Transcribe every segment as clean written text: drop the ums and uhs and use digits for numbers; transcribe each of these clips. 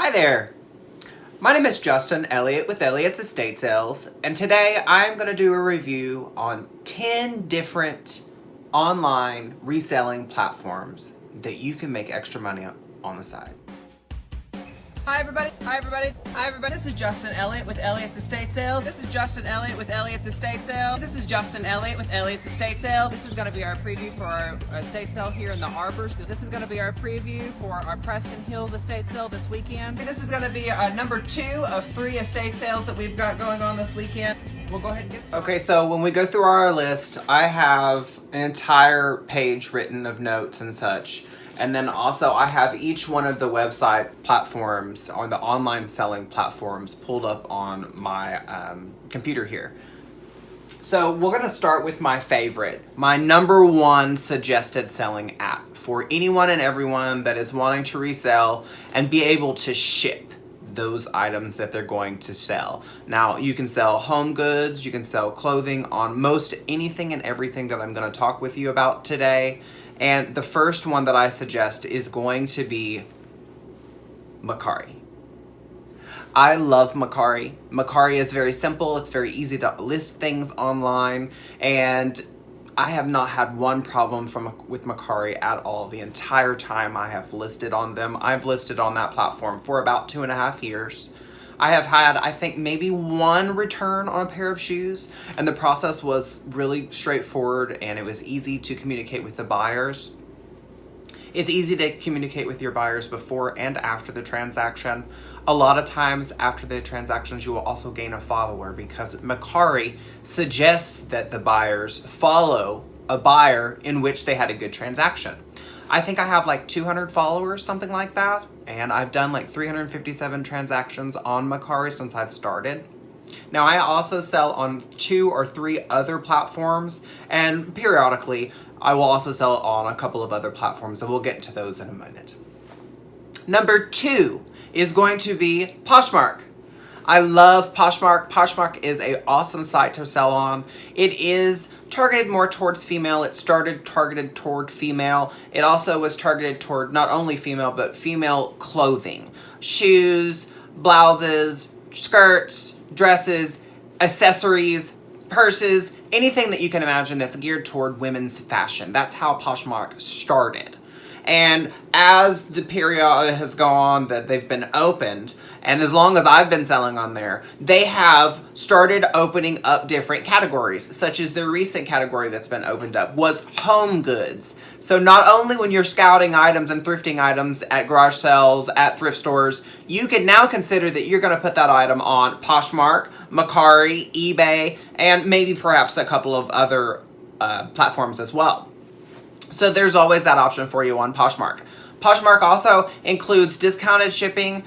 Hi there! My name is Justin Elliott with Elliott's Estate Sales, and today I'm going to do a review on 10 different online reselling platforms that you can make extra money on the side. Hi everybody, hi everybody, hi everybody. This is Justin Elliott with Elliott's Estate Sales. This is Justin Elliott with Elliott's Estate Sales. This is Justin Elliott with Elliott's Estate Sales. This is going to be our preview for our estate sale here in the Arbors. This is going to be our preview for our Preston Hills estate sale this weekend. This is going to be number 2 of 3 estate sales that we've got going on this weekend. We'll go ahead and get started. Okay, so when we go through our list, I have an entire page written of notes and such. And then also I have each one of the website platforms or the online selling platforms pulled up on my computer here. So we're going to start with my favorite, my number 1 suggested selling app for anyone and everyone that is wanting to resell and be able to ship those items that they're going to sell. Now, you can sell home goods, you can sell clothing on most anything and everything that I'm going to talk with you about today. And the first one that I suggest is going to be Mercari. I love Mercari. Mercari is very simple. It's very easy to list things online. And I have not had one problem with Mercari at all the entire time I have listed on them. I've listed on that platform for about 2.5 years. I have had, I think, maybe 1 return on a pair of shoes, and the process was really straightforward and it was easy to communicate with the buyers. It's easy to communicate with your buyers before and after the transaction. A lot of times after the transactions, you will also gain a follower because Mercari suggests that the buyers follow a buyer in which they had a good transaction. I think I have like 200 followers, something like that. And I've done like 357 transactions on Mercari since I've started. Now I also sell on 2 or 3 other platforms, and periodically I will also sell on a couple of other platforms, and we'll get to those in a minute. Number 2 is going to be Poshmark. I love Poshmark. Poshmark is an awesome site to sell on. It is targeted more towards female. It started targeted toward female. It also was targeted toward not only female, but female clothing. Shoes, blouses, skirts, dresses, accessories, purses, anything that you can imagine that's geared toward women's fashion. That's how Poshmark started. And as the period has gone that they've been opened, and as long as I've been selling on there, they have started opening up different categories, such as the recent category that's been opened up was home goods. So not only when you're scouting items and thrifting items at garage sales, at thrift stores, you can now consider that you're going to put that item on Poshmark, Mercari, eBay, and maybe perhaps a couple of other platforms as well. So there's always that option for you on Poshmark. Poshmark also includes discounted shipping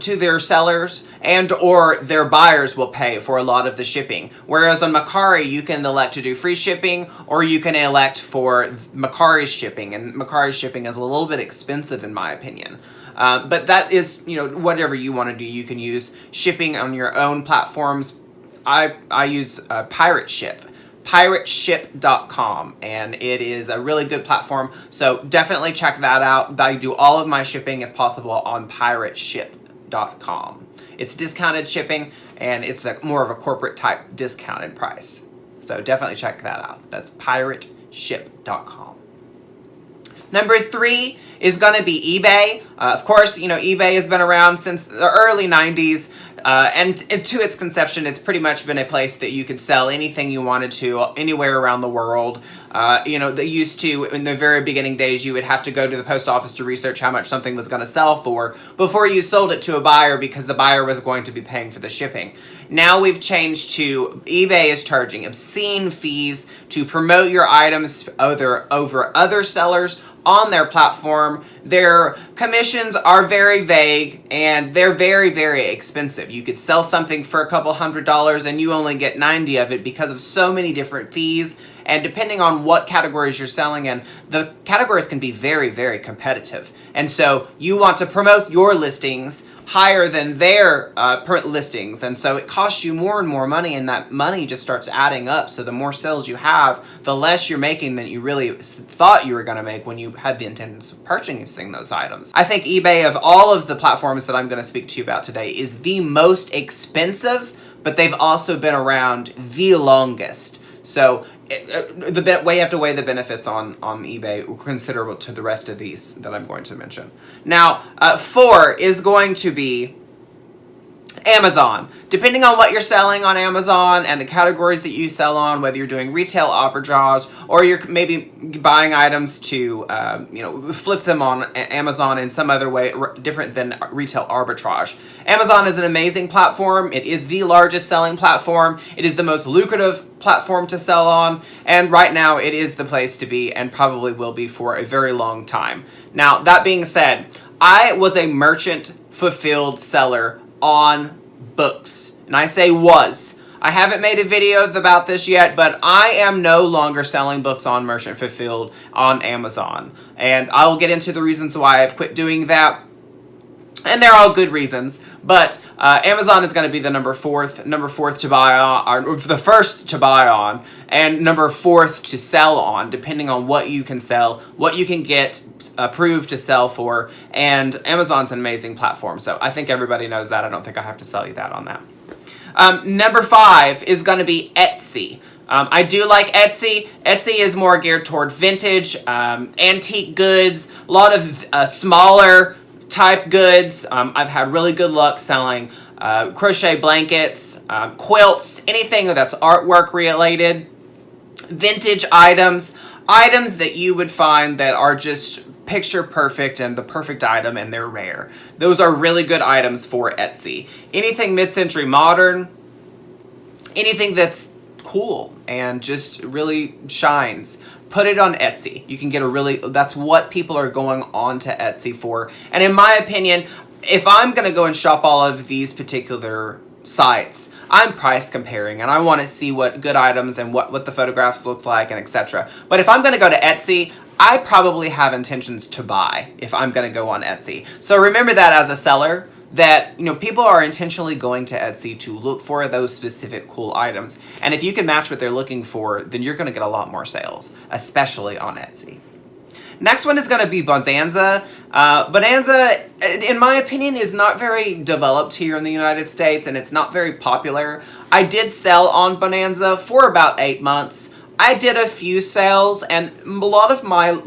to their sellers, and or their buyers will pay for a lot of the shipping. Whereas on Mercari, you can elect to do free shipping, or you can elect for Mercari's shipping, and Mercari's shipping is a little bit expensive in my opinion. But that is, whatever you want to do. You can use shipping on your own platforms. I use Pirate Ship. pirateship.com, and it is a really good platform, so definitely check that out. I do all of my shipping, if possible, on pirateship.com. It's discounted shipping, and it's more of a corporate type discounted price, so definitely check that out. That's pirateship.com. Number 3 is going to be eBay. Of course, eBay has been around since the early 90s. And to its conception, it's pretty much been a place that you could sell anything you wanted to anywhere around the world. They used to, in the very beginning days, you would have to go to the post office to research how much something was going to sell for before you sold it to a buyer, because the buyer was going to be paying for the shipping. Now we've changed to eBay is charging obscene fees to promote your items over other sellers on their platform. Their commissions are very vague, and they're very, very expensive. You could sell something for a couple $100 and you only get 90 of it because of so many different fees. And depending on what categories you're selling in, the categories can be very, very competitive. And so you want to promote your listings higher than their listings, and so it costs you more and more money, and that money just starts adding up. So the more sales you have, the less you're making than you really thought you were going to make when you had the intention of purchasing those items. I think eBay, of all of the platforms that I'm going to speak to you about today, is the most expensive, but they've also been around the longest. So the way you have to weigh the benefits on eBay considerable to the rest of these that I'm going to mention. Now, 4 is going to be Amazon. Depending on what you're selling on Amazon and the categories that you sell on, whether you're doing retail arbitrage or you're maybe buying items to flip them on Amazon in some other way different than retail arbitrage. Amazon is an amazing platform. It is the largest selling platform. It is the most lucrative platform to sell on, and right now it is the place to be and probably will be for a very long time. Now, that being said, I was a merchant fulfilled seller on books, and I say was. I haven't made a video about this yet, but I am no longer selling books on merchant fulfilled on Amazon, and I will get into the reasons why I've quit doing that, and they're all good reasons. But Amazon is going to be the number fourth to buy on, or the first to buy on, and number 4th to sell on, depending on what you can sell, what you can get approved to sell for, and Amazon's an amazing platform, so I think everybody knows that. I don't think I have to sell you that on that. Number 5 is going to be Etsy. I do like Etsy. Etsy is more geared toward vintage, antique goods, a lot of smaller type goods. I've had really good luck selling crochet blankets, quilts, anything that's artwork related, vintage items that you would find that are just picture perfect and the perfect item, and they're rare. Those are really good items for Etsy. Anything mid-century modern, anything that's cool and just really shines, put it on Etsy. You can get that's what people are going on to Etsy for. And in my opinion, if I'm going to go and shop all of these particular sites, I'm price comparing and I want to see what good items and what the photographs look like and etc. But if I'm going to go to Etsy, I probably have intentions to buy if I'm going to go on Etsy. So remember that as a seller, that people are intentionally going to Etsy to look for those specific cool items. And if you can match what they're looking for, then you're going to get a lot more sales, especially on Etsy. Next one is going to be Bonanza. Bonanza, in my opinion, is not very developed here in the United States, and it's not very popular. I did sell on Bonanza for about 8 months. I did a few sales, and a lot of my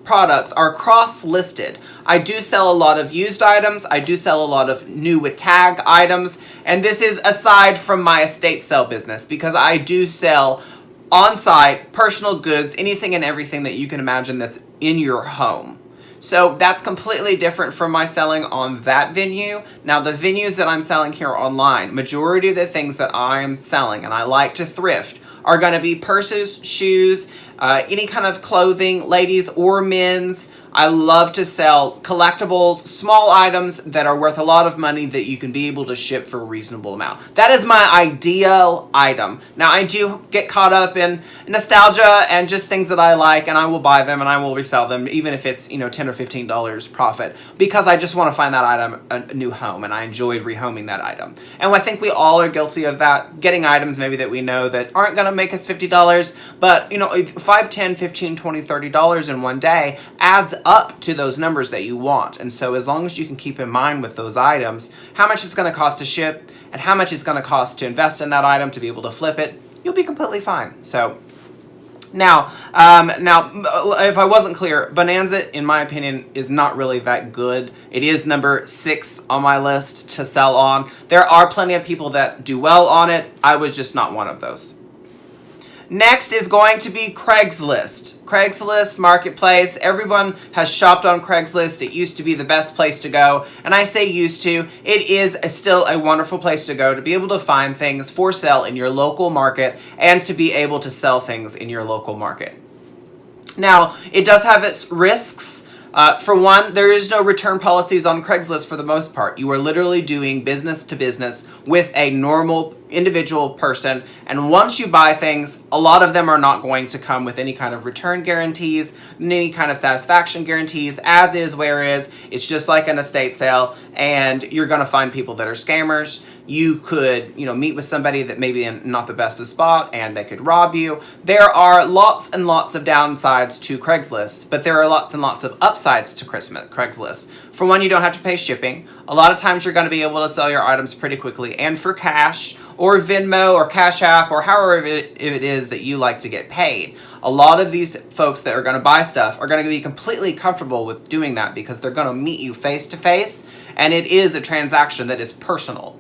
products are cross-listed. I do sell a lot of used items. I do sell a lot of new with tag items, and this is aside from my estate sale business, because I do sell on-site personal goods, anything and everything that you can imagine that's in your home. So that's completely different from my selling on that venue. Now, the venues that I'm selling here online, majority of the things that I am selling, and I like to thrift, are going to be purses, shoes, any kind of clothing, ladies or men's. I love to sell collectibles, small items that are worth a lot of money that you can be able to ship for a reasonable amount. That is my ideal item. Now, I do get caught up in nostalgia and just things that I like, and I will buy them and I will resell them, even if it's, $10 or $15 profit, because I just want to find that item a new home, and I enjoyed rehoming that item. And I think we all are guilty of that, getting items maybe that we know that aren't going to make us $50, but, $5, $10, $15, $20, $30 in one day adds up to those numbers that you want. And so as long as you can keep in mind with those items how much it's going to cost to ship and how much it's going to cost to invest in that item to be able to flip it, you'll be completely fine. So now if I wasn't clear, Bonanza, in my opinion, is not really that good. It is number 6 on my list to sell on. There are plenty of people that do well on it. I was just not one of those. Next is going to be Craigslist. Craigslist Marketplace. Everyone has shopped on Craigslist. It used to be the best place to go. And I say used to. It is still a wonderful place to go to be able to find things for sale in your local market and to be able to sell things in your local market. Now, it does have its risks. For one, there is no return policies on Craigslist for the most part. You are literally doing business to business with a normal, individual person, and once you buy things, a lot of them are not going to come with any kind of return guarantees, any kind of satisfaction guarantees, as is, where is. It's just like an estate sale, and you're going to find people that are scammers. You could, meet with somebody that maybe in not the best of spot, and they could rob you. There are lots and lots of downsides to Craigslist, but there are lots and lots of upsides to Craigslist. For one, you don't have to pay shipping. A lot of times you're going to be able to sell your items pretty quickly and for cash, or Venmo, or Cash App, or however it is that you like to get paid. A lot of these folks that are going to buy stuff are going to be completely comfortable with doing that because they're going to meet you face to face, and it is a transaction that is personal.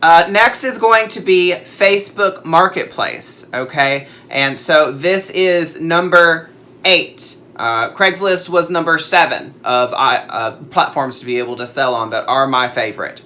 Next is going to be Facebook Marketplace, okay? And so this is number 8. Craigslist was number 7 of platforms to be able to sell on that are my favorite.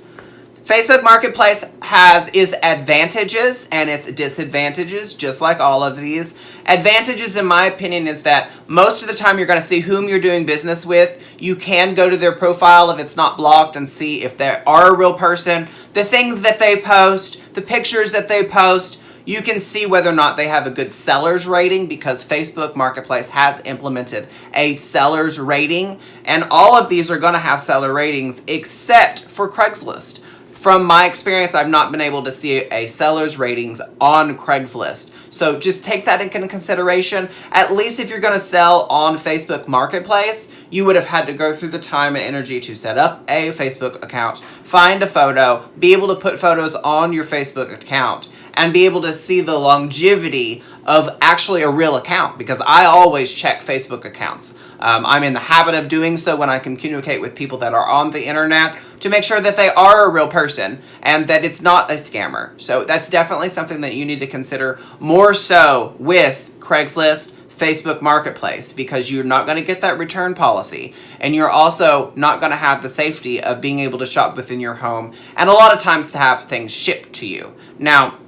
Facebook Marketplace has its advantages and its disadvantages, just like all of these. Advantages, in my opinion, is that most of the time you're going to see whom you're doing business with. You can go to their profile if it's not blocked and see if they are a real person. The things that they post, the pictures that they post, you can see whether or not they have a good seller's rating, because Facebook Marketplace has implemented a seller's rating, and all of these are going to have seller ratings except for Craigslist. From my experience, I've not been able to see a seller's ratings on Craigslist. So just take that into consideration. At least if you're going to sell on Facebook Marketplace, you would have had to go through the time and energy to set up a Facebook account, find a photo, be able to put photos on your Facebook account, and be able to see the longevity of actually a real account, because I always check Facebook accounts. I'm in the habit of doing so when I communicate with people that are on the internet to make sure that they are a real person and that it's not a scammer. So that's definitely something that you need to consider more so with Craigslist, Facebook Marketplace, because you're not going to get that return policy, and you're also not going to have the safety of being able to shop within your home, and a lot of times to have things shipped to you. Now,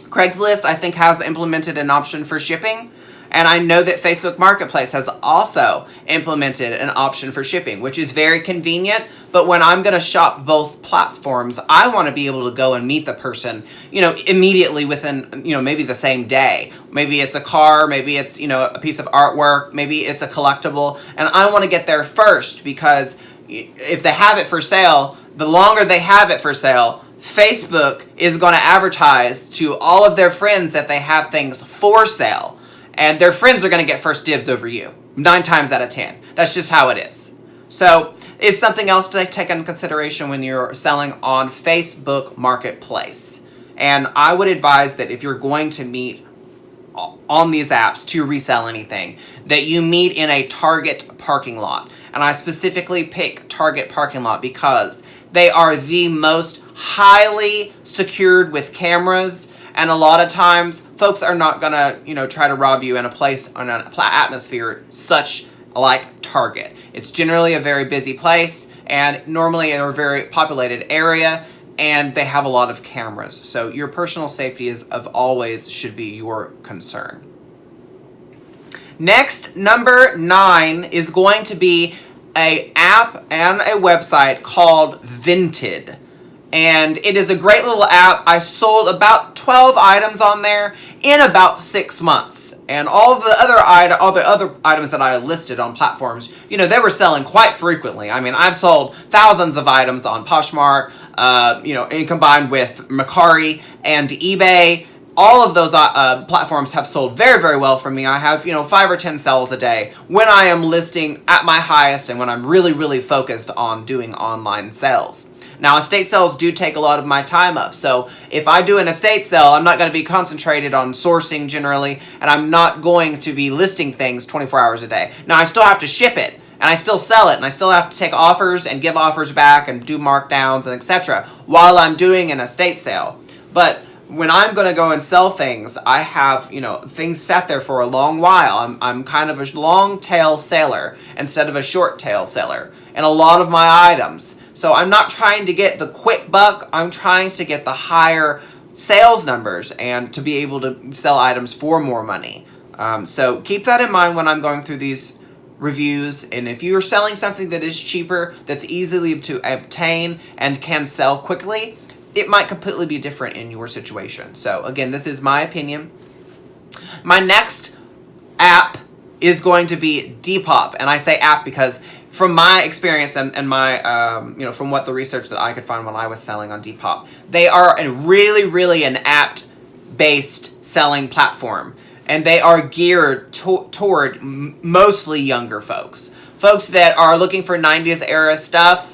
Craigslist, I think, has implemented an option for shipping, and I know that Facebook Marketplace has also implemented an option for shipping, which is very convenient. But when I'm going to shop both platforms, I want to be able to go and meet the person, immediately within, maybe the same day. Maybe it's a car, maybe it's, a piece of artwork, maybe it's a collectible, and I want to get there first, because if they have it for sale, the longer they have it for sale, Facebook is going to advertise to all of their friends that they have things for sale. And their friends are going to get first dibs over you, 9 times out of 10. That's just how it is. So it's something else to take into consideration when you're selling on Facebook Marketplace. And I would advise that if you're going to meet on these apps to resell anything, that you meet in a Target parking lot. And I specifically pick Target parking lot because they are the most highly secured with cameras. And a lot of times, folks are not gonna, try to rob you in a place, in an atmosphere such like Target. It's generally a very busy place, and normally in a very populated area, and they have a lot of cameras. So your personal safety should be your concern. Next, number 9 is going to be an app and a website called Vinted. And it is a great little app. I sold about 12 items on there in about 6 months. And all the other items that I listed on platforms, they were selling quite frequently. I mean, I've sold thousands of items on Poshmark, and combined with Mercari and eBay. All of those platforms have sold very, very well for me. I have, 5 or 10 sales a day when I am listing at my highest and when I'm really, really focused on doing online sales. Now, estate sales do take a lot of my time up. So if I do an estate sale, I'm not going to be concentrated on sourcing generally, and I'm not going to be listing things 24 hours a day. Now, I still have to ship it, and I still sell it, and I still have to take offers and give offers back and do markdowns and etc. while I'm doing an estate sale. But when I'm going to go and sell things, I have, things sat there for a long while. I'm kind of a long tail seller instead of a short tail seller in a lot of my items. So I'm not trying to get the quick buck, I'm trying to get the higher sales numbers and to be able to sell items for more money. So keep that in mind when I'm going through these reviews. And if you're selling something that is cheaper, that's easily to obtain and can sell quickly, it might completely be different in your situation. So again, this is my opinion. My next app is going to be Depop, and I say app because from my experience and my, from what the research that I could find when I was selling on Depop, they are really an app-based selling platform, and they are geared toward mostly younger folks. Folks that are looking for 90s era stuff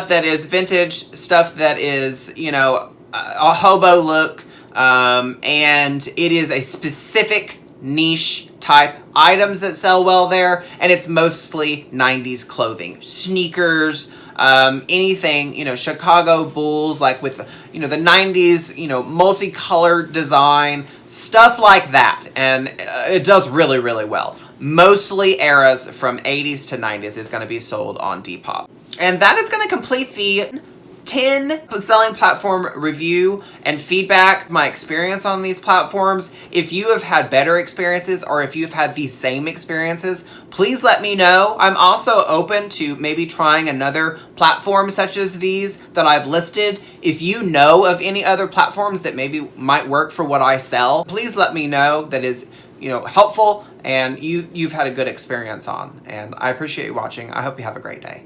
that is vintage, stuff that is, a hobo look, and it is a specific niche type items that sell well there, and it's mostly 90s clothing, sneakers, anything, Chicago Bulls, like with, the 90s, multicolored design, stuff like that, and it does really well. Mostly eras from 80s to 90s is going to be sold on Depop. And that is going to complete the 10 selling platform review and feedback, my experience on these platforms. If you have had better experiences or if you've had these same experiences, please let me know. I'm also open to maybe trying another platform such as these that I've listed. If you know of any other platforms that maybe might work for what I sell, please let me know. That is, helpful and you've had a good experience on. And I appreciate you watching. I hope you have a great day.